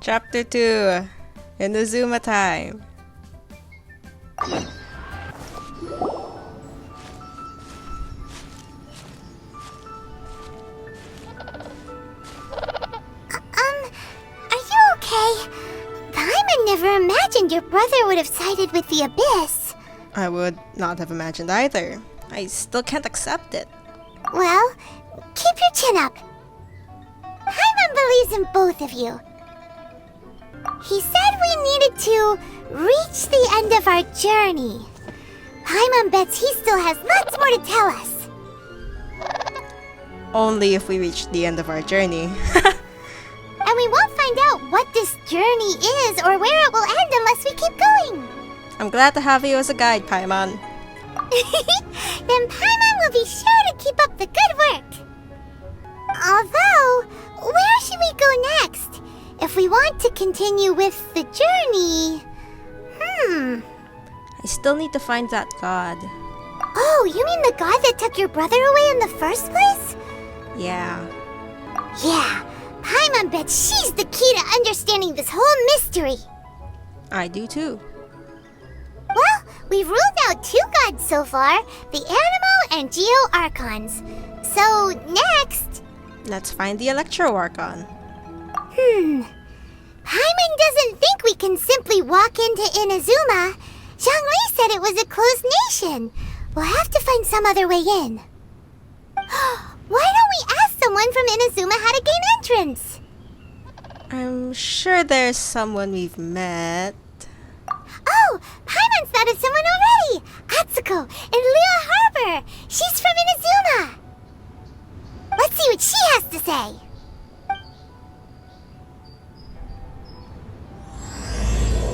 Chapter 2 Inazuma time. Are you okay? Paimon never imagined your brother would have sided with the Abyss. I would not have imagined either. I still can't accept it. Well, keep your chin up. Paimon believes in both of you. He said we needed to reach the end of our journey. Paimon bets he still has lots more to tell us. Only if we reach the end of our journey. And we won't find out what this journey is or where it will end unless we keep going. I'm glad to have you as a guide, Paimon. Then Paimon will be sure to keep up the good work. Although, where should we go next? If we want to continue with the journey... I still need to find that god. Oh, you mean the god that took your brother away in the first place? Yeah. Yeah, Paimon bets she's the key to understanding this whole mystery. I do too. Well, we've ruled out 2 gods so far, the Animo and Geo Archons. So, next... Let's find the Electro Archon. Paimon doesn't think we can simply walk into Inazuma. Zhongli said it was a closed nation. We'll have to find some other way in. Why don't we ask someone from Inazuma how to gain entrance? I'm sure there's someone we've met. Oh, Paimon's thought of someone already! Atsuko in Liyue Harbor! She's from Inazuma! Let's see what she has to say!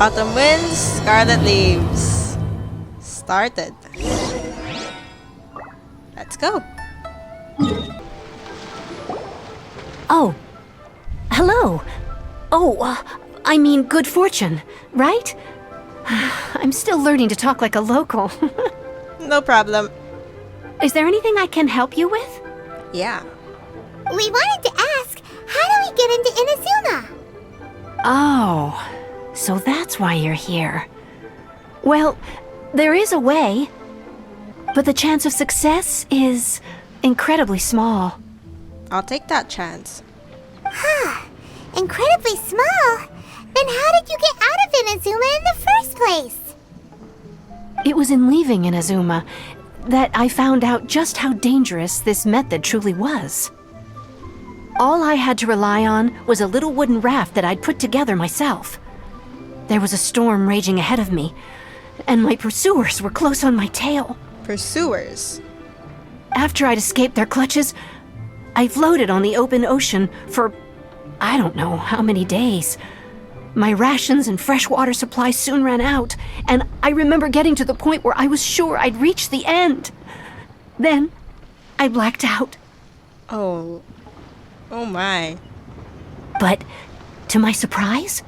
Autumn winds, scarlet leaves. Started. Let's go. Oh. Hello. Oh, I mean good fortune, right? I'm still learning to talk like a local. No problem. Is there anything I can help you with? Yeah. We wanted to ask, how do we get into Inazuma? Oh, so that's why you're here. Well, there is a way, but the chance of success is incredibly small. I'll take that chance. Incredibly small? Then how did you get out of Inazuma in the first place? It was in leaving Inazuma that I found out just how dangerous this method truly was. All I had to rely on was a little wooden raft that I'd put together myself. There was a storm raging ahead of me, and my pursuers were close on my tail. Pursuers? After I'd escaped their clutches, I floated on the open ocean for I don't know how many days. My rations and fresh water supply soon ran out, and I remember getting to the point where I was sure I'd reached the end. Then, I blacked out. Oh my. But, to my surprise,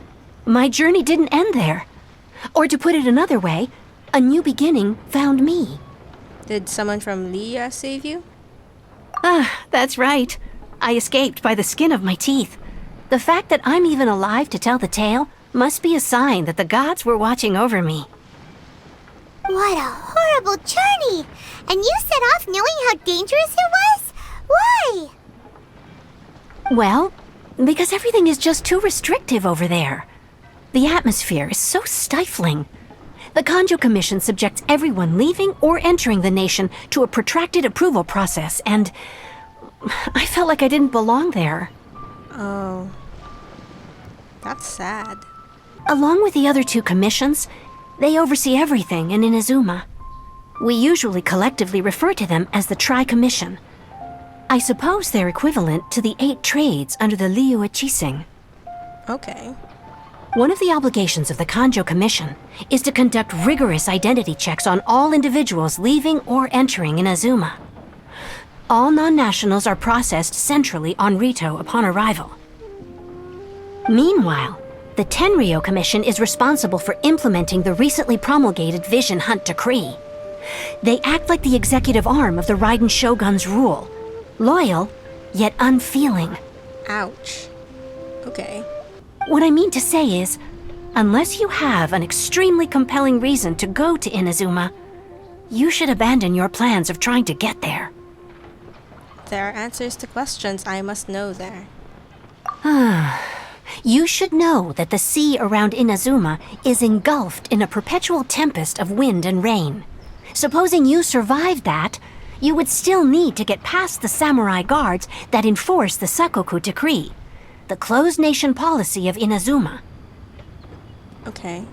my journey didn't end there. Or to put it another way, a new beginning found me. Did someone from Liyue save you? That's right. I escaped by the skin of my teeth. The fact that I'm even alive to tell the tale must be a sign that the gods were watching over me. What a horrible journey! And you set off knowing how dangerous it was? Why? Well, because everything is just too restrictive over there. The atmosphere is so stifling. The Kanjo Commission subjects everyone leaving or entering the nation to a protracted approval process, and I felt like I didn't belong there. Oh. That's sad. Along with the other 2 commissions, they oversee everything in Inazuma. We usually collectively refer to them as the Tri-Commission. I suppose they're equivalent to the 8 trades under the Liyue Keqing. Okay. One of the obligations of the Kanjo Commission is to conduct rigorous identity checks on all individuals leaving or entering Inazuma. All non-nationals are processed centrally on Rito upon arrival. Meanwhile, the Tenryou Commission is responsible for implementing the recently promulgated Vision Hunt Decree. They act like the executive arm of the Raiden Shogun's rule, loyal, yet unfeeling. Ouch. Okay. What I mean to say is, unless you have an extremely compelling reason to go to Inazuma, you should abandon your plans of trying to get there. There are answers to questions I must know there. You should know that the sea around Inazuma is engulfed in a perpetual tempest of wind and rain. Supposing you survived that, you would still need to get past the samurai guards that enforce the Sakoku Decree, the closed nation policy of Inazuma. Okay.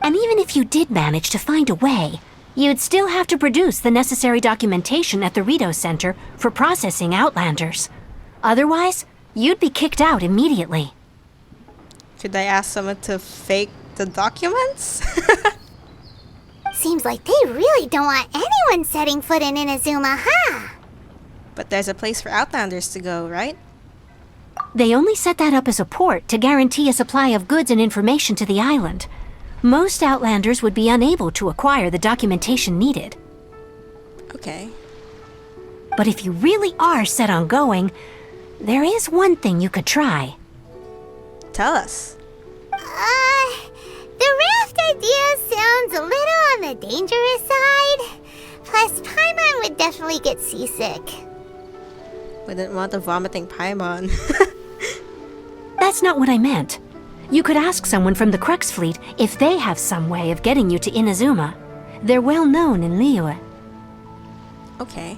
And even if you did manage to find a way, you'd still have to produce the necessary documentation at the Rito Center for processing Outlanders. Otherwise, you'd be kicked out immediately. Should I ask someone to fake the documents? Seems like they really don't want anyone setting foot in Inazuma, huh? But there's a place for Outlanders to go, right? They only set that up as a port to guarantee a supply of goods and information to the island. Most Outlanders would be unable to acquire the documentation needed. Okay. But if you really are set on going, there is one thing you could try. Tell us. The raft idea sounds a little on the dangerous side. Plus, Paimon would definitely get seasick. Wouldn't want a vomiting Paimon. That's not what I meant. You could ask someone from the Crux Fleet if they have some way of getting you to Inazuma. They're well known in Liyue. Okay.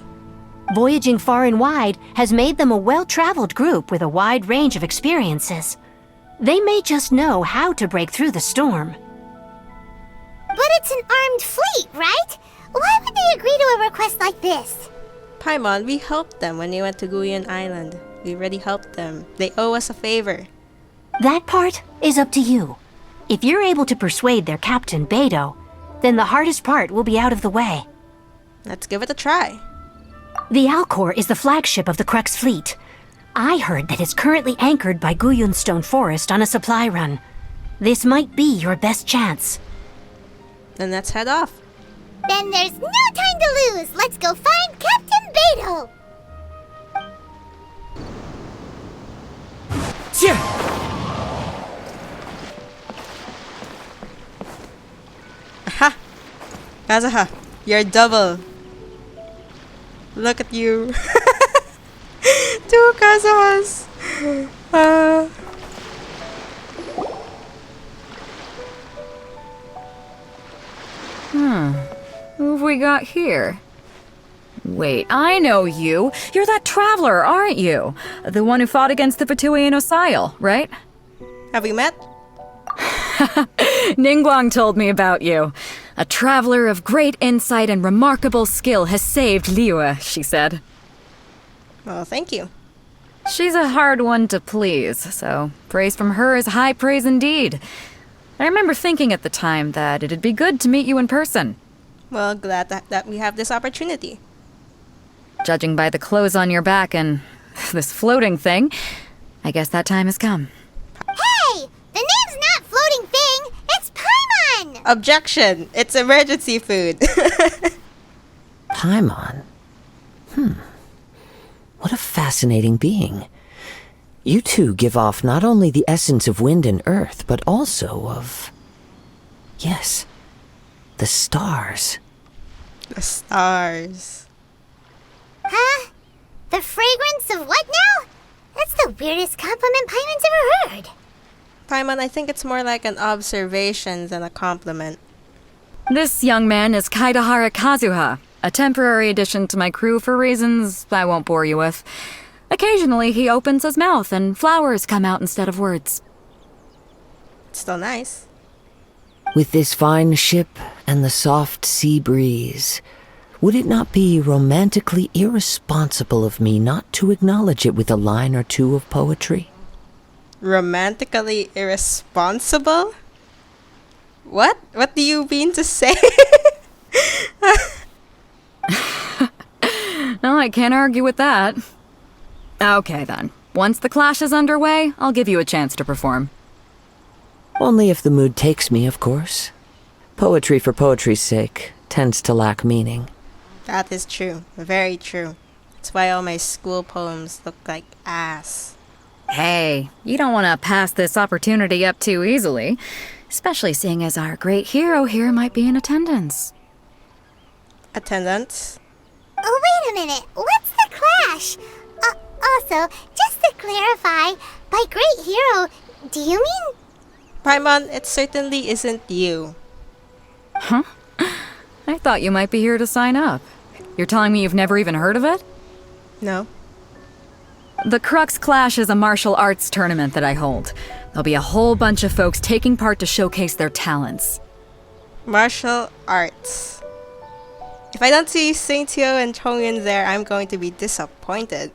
Voyaging far and wide has made them a well-traveled group with a wide range of experiences. They may just know how to break through the storm. But it's an armed fleet, right? Why would they agree to a request like this? Paimon, we helped them when they went to Guyan Island. We already helped them. They owe us a favor. That part is up to you. If you're able to persuade their captain, Beidou, then the hardest part will be out of the way. Let's give it a try. The Alcor is the flagship of the Crux Fleet. I heard that it's currently anchored by Guyun Stone Forest on a supply run. This might be your best chance. Then let's head off. Then there's no time to lose. Let's go find Captain Beidou. Aha! Kazuha, you're double. Look at you. Two Kazuhas. Who have we got here? Wait, I know you. You're that traveler, aren't you? The one who fought against the Fatuian Osile, right? Have we met? Ningguang told me about you. A traveler of great insight and remarkable skill has saved Liyue, she said. Well, thank you. She's a hard one to please, so praise from her is high praise indeed. I remember thinking at the time that it'd be good to meet you in person. Well, glad that we have this opportunity. Judging by the clothes on your back and this floating thing, I guess that time has come. Hey! The name's not Floating Thing. It's Paimon! Objection! It's emergency food. Paimon? What a fascinating being. You two give off not only the essence of wind and earth, but also of... yes, the stars. The stars. Huh? The fragrance of what now? That's the weirdest compliment Paimon's ever heard. Paimon, I think it's more like an observation than a compliment. This young man is Kaedahara Kazuha, a temporary addition to my crew for reasons I won't bore you with. Occasionally he opens his mouth and flowers come out instead of words. It's still nice. With this fine ship and the soft sea breeze, would it not be romantically irresponsible of me not to acknowledge it with a line or two of poetry? Romantically irresponsible? What? What do you mean to say? No, I can't argue with that. Okay then. Once the clash is underway, I'll give you a chance to perform. Only if the mood takes me, of course. Poetry for poetry's sake tends to lack meaning. That is true. Very true. That's why all my school poems look like ass. Hey, you don't want to pass this opportunity up too easily, especially seeing as our great hero here might be in attendance. Attendance? Oh, wait a minute. What's the clash? Also, just to clarify, by great hero, do you mean? Paimon, it certainly isn't you. Huh? I thought you might be here to sign up. You're telling me you've never even heard of it? No. The Crux Clash is a martial arts tournament that I hold. There'll be a whole bunch of folks taking part to showcase their talents. Martial arts. If I don't see Xingqiu and Chongyun there, I'm going to be disappointed.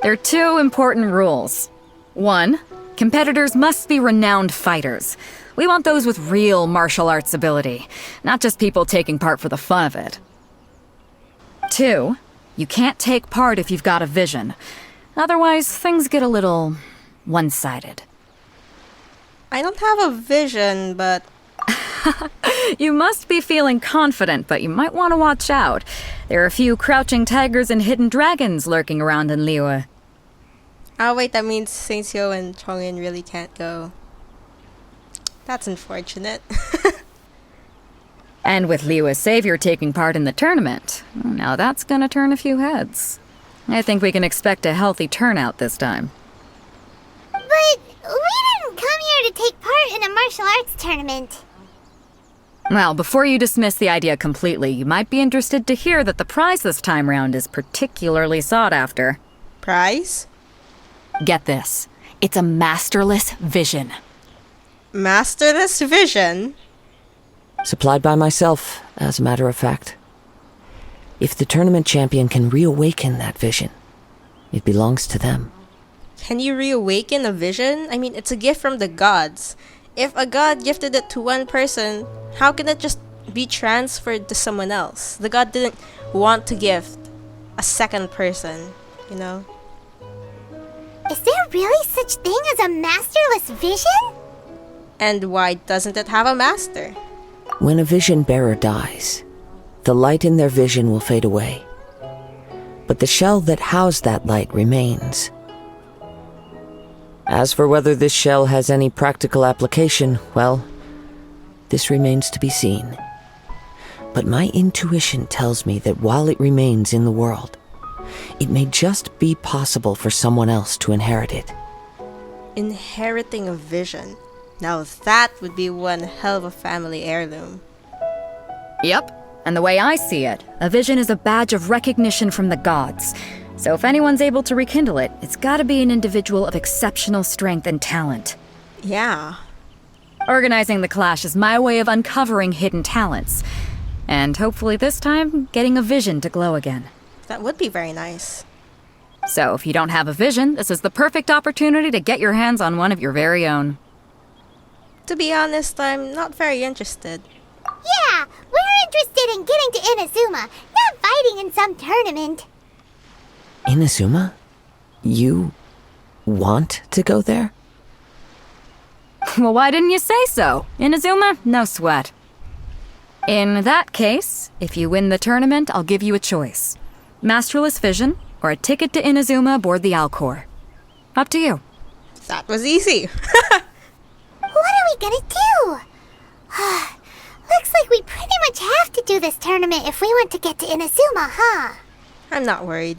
There are two important rules. 1, competitors must be renowned fighters. We want those with real martial arts ability, not just people taking part for the fun of it. 2, you can't take part if you've got a vision. Otherwise, things get a little one-sided. I don't have a vision, but You must be feeling confident, but you might want to watch out. There are a few crouching tigers and hidden dragons lurking around in Liyue. oh wait, that means Xingqiu and Chongyun really can't go. That's unfortunate. And with Liyue's savior taking part in the tournament, now that's gonna turn a few heads. I think we can expect a healthy turnout this time. But we didn't come here to take part in a martial arts tournament. Well, before you dismiss the idea completely, you might be interested to hear that the prize this time round is particularly sought after. Prize? Get this. It's a masterless vision. Masterless vision? Supplied by myself, as a matter of fact. If the tournament champion can reawaken that vision, it belongs to them. Can you reawaken a vision? I mean, it's a gift from the gods. If a god gifted it to one person, how can it just be transferred to someone else? The god didn't want to gift a second person, you know? Is there really such thing as a masterless vision? And why doesn't it have a master? When a vision bearer dies, the light in their vision will fade away. But the shell that housed that light remains. As for whether this shell has any practical application, well, this remains to be seen. But my intuition tells me that while it remains in the world, it may just be possible for someone else to inherit it. Inheriting a vision. Now that would be one hell of a family heirloom. Yep, and the way I see it, a vision is a badge of recognition from the gods. So if anyone's able to rekindle it, it's gotta be an individual of exceptional strength and talent. Yeah. Organizing the clash is my way of uncovering hidden talents. And hopefully this time, getting a vision to glow again. That would be very nice. So if you don't have a vision, this is the perfect opportunity to get your hands on one of your very own. To be honest, I'm not very interested. Yeah, we're interested in getting to Inazuma, not fighting in some tournament. Inazuma? You want to go there? Well, why didn't you say so? Inazuma? No sweat. In that case, if you win the tournament, I'll give you a choice. Masterless Vision, or a ticket to Inazuma aboard the Alcor. Up to you. That was easy. What are we gonna do? Looks like we pretty much have to do this tournament if we want to get to Inazuma, huh? I'm not worried.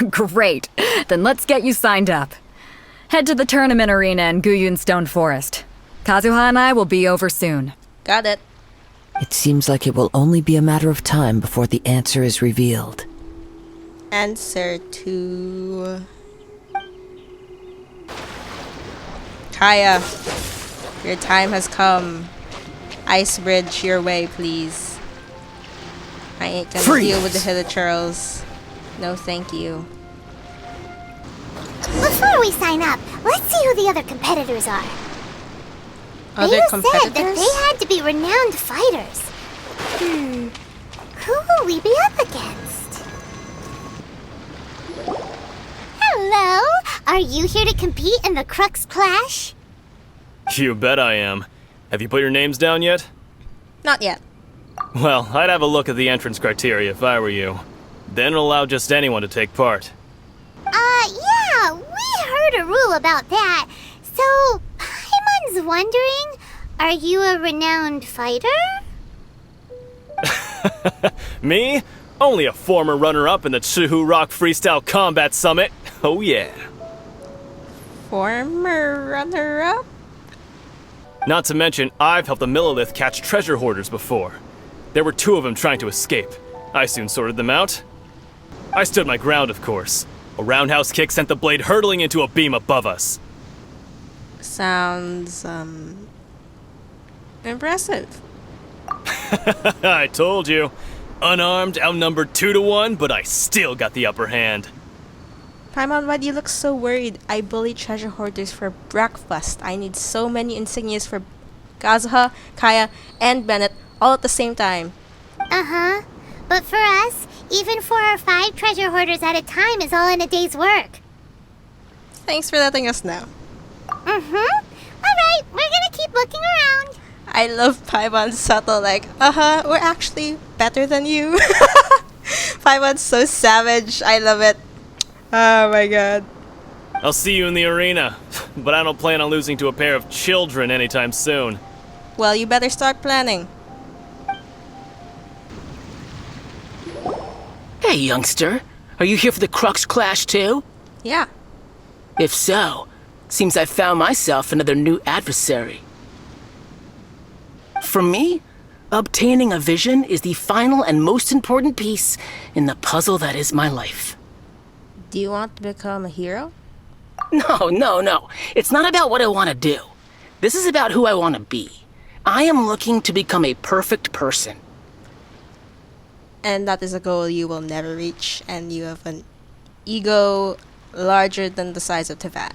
Great. Then let's get you signed up. Head to the tournament arena in Guyun Stone Forest. Kazuha and I will be over soon. Got it. It seems like it will only be a matter of time before the answer is revealed. Answer to... Kaeya, your time has come. Ice bridge your way, please. I ain't gonna deal with the Hilichurls. No, thank you. Before we sign up, let's see who the other competitors are. Other Beidou competitors? said that they had to be renowned fighters. Who will we be up against? Hello? Are you here to compete in the Crux Clash? You bet I am. Have you put your names down yet? Not yet. Well, I'd have a look at the entrance criteria if I were you. Then it'll allow just anyone to take part. Yeah, we heard a rule about that. So, Paimon's wondering, are you a renowned fighter? Me? Only a former runner-up in the Chihu Rock Freestyle Combat Summit. Oh yeah. Former runner-up? Not to mention, I've helped the Millilith catch treasure hoarders before. There were 2 of them trying to escape. I soon sorted them out. I stood my ground, of course. A roundhouse kick sent the blade hurtling into a beam above us. Sounds, impressive. I told you. Unarmed, outnumbered 2 to 1, but I still got the upper hand. Paimon, why do you look so worried? I bully treasure hoarders for breakfast. I need so many insignias for Kazuha, Kaeya, and Bennett all at the same time. Uh-huh. But for us, even 4 or 5 treasure hoarders at a time is all in a day's work. Thanks for letting us know. Mm-hmm. Alright, we're gonna keep looking around. I love Paimon's subtle we're actually better than you. Paimon's so savage. I love it. Oh my god. I'll see you in the arena, but I don't plan on losing to a pair of children anytime soon. Well, you better start planning. Hey, youngster. Are you here for the Crux Clash too? Yeah. If so, seems I've found myself another new adversary. For me, obtaining a vision is the final and most important piece in the puzzle that is my life. Do you want to become a hero? No. It's not about what I want to do. This is about who I want to be. I am looking to become a perfect person. And that is a goal you will never reach, and you have an ego larger than the size of Teyvat.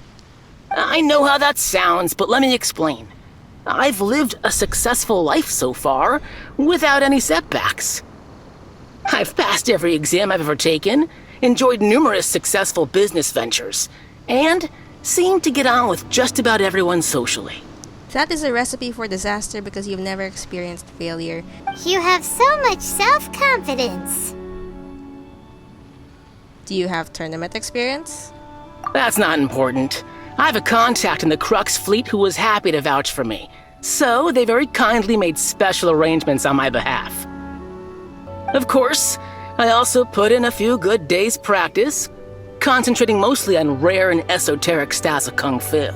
I know how that sounds, but let me explain. I've lived a successful life so far, without any setbacks. I've passed every exam I've ever taken, enjoyed numerous successful business ventures, and seem to get on with just about everyone socially. That is a recipe for disaster because you've never experienced failure. You have so much self-confidence. Do you have tournament experience? That's not important. I have a contact in the Crux fleet who was happy to vouch for me, so they very kindly made special arrangements on my behalf. Of course, I also put in a few good days' practice, concentrating mostly on rare and esoteric styles of Kung Fu.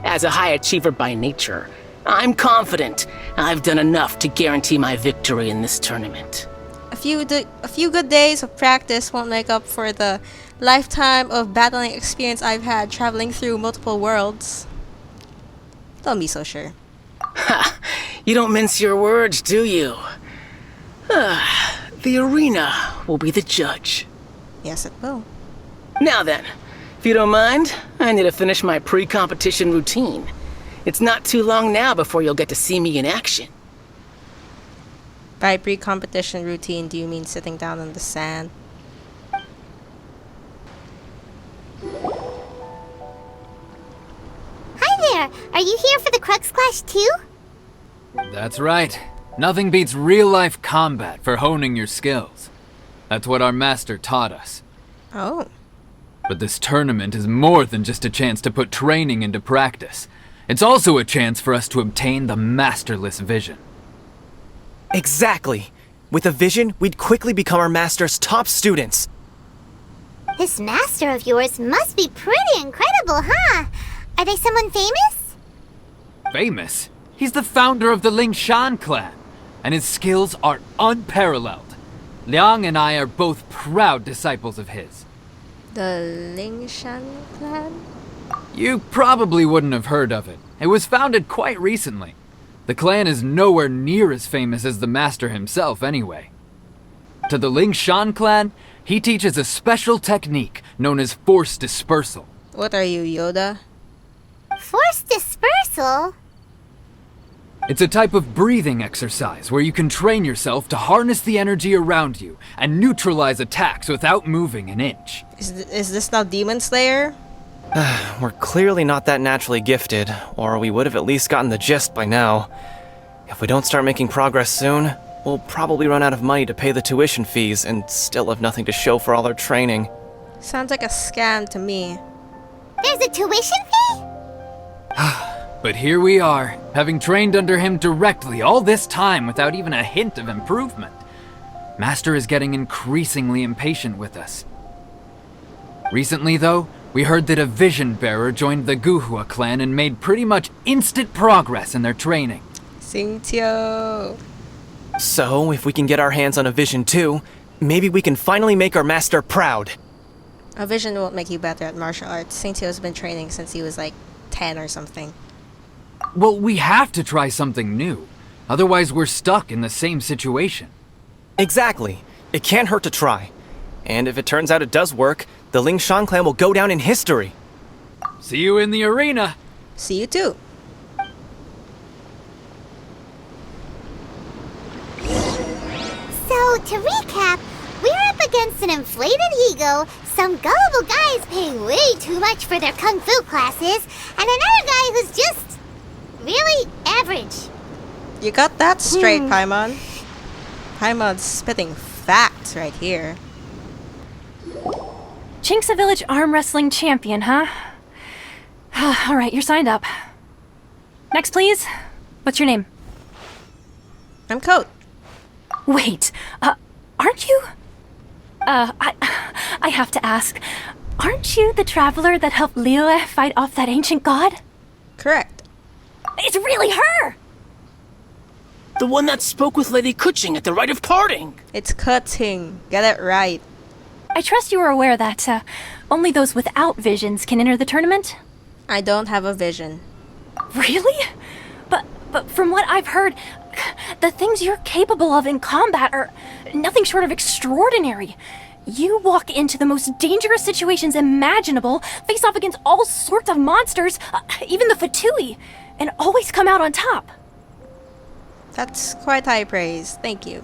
As a high achiever by nature, I'm confident I've done enough to guarantee my victory in this tournament. A few good days of practice won't make up for the lifetime of battling experience I've had traveling through multiple worlds. Don't be so sure. Ha! You don't mince your words, do you? The arena will be the judge. Yes, it will. Now then, if you don't mind, I need to finish my pre-competition routine. It's not too long now before you'll get to see me in action. By pre-competition routine, do you mean sitting down on the sand? Hi there! Are you here for the Crux Clash too? That's right. Nothing beats real-life combat for honing your skills. That's what our master taught us. Oh. But this tournament is more than just a chance to put training into practice. It's also a chance for us to obtain the masterless vision. Exactly. With a vision, we'd quickly become our master's top students. This master of yours must be pretty incredible, huh? Are they someone famous? Famous? He's the founder of the Lingshan clan, and his skills are unparalleled. Liang and I are both proud disciples of his. The Lingshan clan? You probably wouldn't have heard of it. It was founded quite recently. The clan is nowhere near as famous as the master himself anyway. To the Lingshan clan, he teaches a special technique known as force dispersal. What are you, Yoda? Force dispersal? It's a type of breathing exercise where you can train yourself to harness the energy around you and neutralize attacks without moving an inch. Is this now Demon Slayer? We're clearly not that naturally gifted, or we would have at least gotten the gist by now. If we don't start making progress soon, we'll probably run out of money to pay the tuition fees and still have nothing to show for all our training. Sounds like a scam to me. There's a tuition fee? But here we are, having trained under him directly all this time without even a hint of improvement. Master is getting increasingly impatient with us. Recently, though, we heard that a vision bearer joined the Guhua clan and made pretty much instant progress in their training. Xingqiu. So, if we can get our hands on a vision too, maybe we can finally make our master proud. A vision won't make you better at martial arts. Xingqiu has been training since he was like 10 or something. Well, we have to try something new. Otherwise, we're stuck in the same situation. Exactly. It can't hurt to try. And if it turns out it does work, the Lingshan clan will go down in history. See you in the arena. See you too. So, to recap, we're up against an inflated ego, some gullible guys paying way too much for their kung fu classes, and another guy who's just really average. You got that straight, Paimon. Paimon's spitting facts right here. Chinksa Village arm wrestling champion, huh? All right, you're signed up. Next, please. What's your name? I'm Coat. Wait, aren't you? I have to ask. Aren't you the traveler that helped Liyue fight off that ancient god? Correct. It's really her! The one that spoke with Lady Keqing at the rite of parting. It's Keqing. Get it right. I trust you are aware that, only those without visions can enter the tournament? I don't have a vision. Really? But from what I've heard, the things you're capable of in combat are nothing short of extraordinary. You walk into the most dangerous situations imaginable, face off against all sorts of monsters, even the Fatui, and always come out on top. That's quite high praise. Thank you.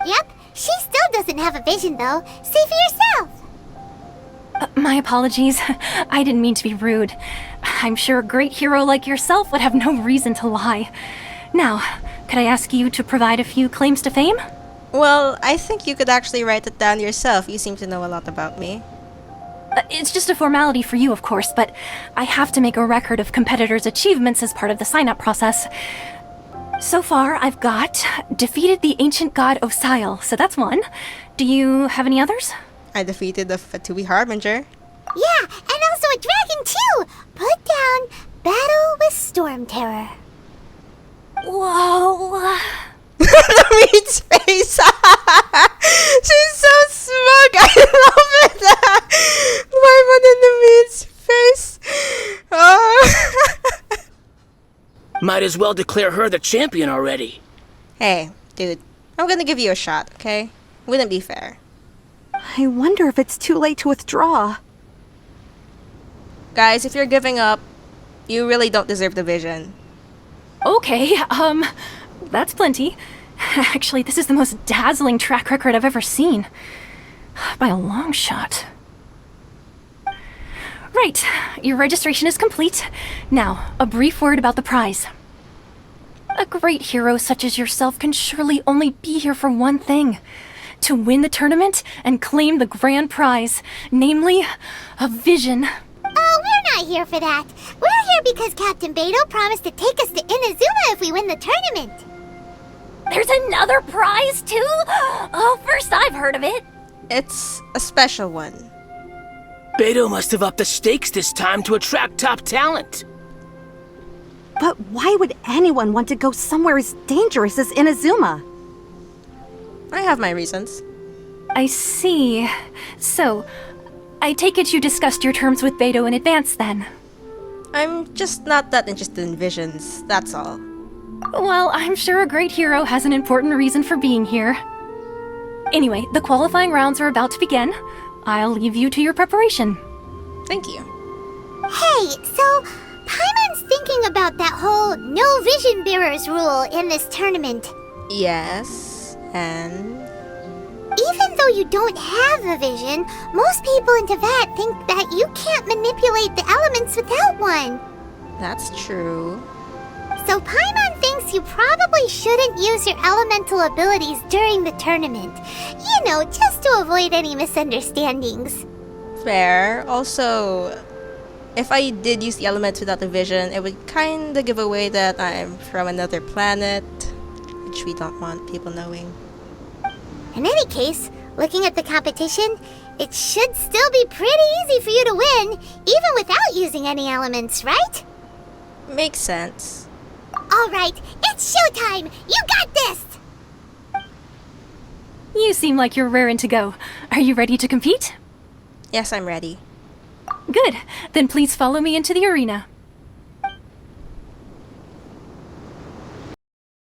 Yep, she still doesn't have a vision though. See for yourself. My apologies. I didn't mean to be rude. I'm sure a great hero like yourself would have no reason to lie. Now, could I ask you to provide a few claims to fame? Well, I think you could actually write it down yourself. You seem to know a lot about me. It's just a formality for you, of course, but I have to make a record of competitors' achievements as part of the sign-up process. So far, I've got defeated the ancient god Osial, so that's one. Do you have any others? I defeated the Fatui Harbinger. Yeah, and also a dragon too! Put down Battle with Storm Terror. Whoa! Reed's face! She's so smug! I love it! Paimon in the Reed's face! Oh. Might as well declare her the champion already. Hey, dude. I'm gonna give you a shot, okay? Wouldn't be fair. I wonder if it's too late to withdraw. Guys, if you're giving up, you really don't deserve the vision. Okay, that's plenty. Actually, this is the most dazzling track record I've ever seen. By a long shot. Right, your registration is complete. Now, a brief word about the prize. A great hero such as yourself can surely only be here for one thing. To win the tournament and claim the grand prize, namely, a vision. Oh, we're not here for that. We're here because Captain Beidou promised to take us to Inazuma if we win the tournament. There's another prize, too? Oh, first I've heard of it. It's a special one. Beidou must have upped the stakes this time to attract top talent. But why would anyone want to go somewhere as dangerous as Inazuma? I have my reasons. I see. So, I take it you discussed your terms with Beidou in advance, then? I'm just not that interested in visions, that's all. Well, I'm sure a great hero has an important reason for being here. Anyway, the qualifying rounds are about to begin. I'll leave you to your preparation. Thank you. Hey, so Paimon's thinking about that whole no vision bearers rule in this tournament. Yes, and... Even though you don't have a vision, most people in Teyvat think that you can't manipulate the elements without one. That's true. So Paimon thinks you probably shouldn't use your elemental abilities during the tournament. You know, just to avoid any misunderstandings. Fair. Also, if I did use the elements without the vision, it would kinda give away that I'm from another planet, which we don't want people knowing. In any case, looking at the competition, it should still be pretty easy for you to win, even without using any elements, right? Makes sense. Alright, it's showtime! You got this! You seem like you're raring to go. Are you ready to compete? Yes, I'm ready. Good. Then please follow me into the arena.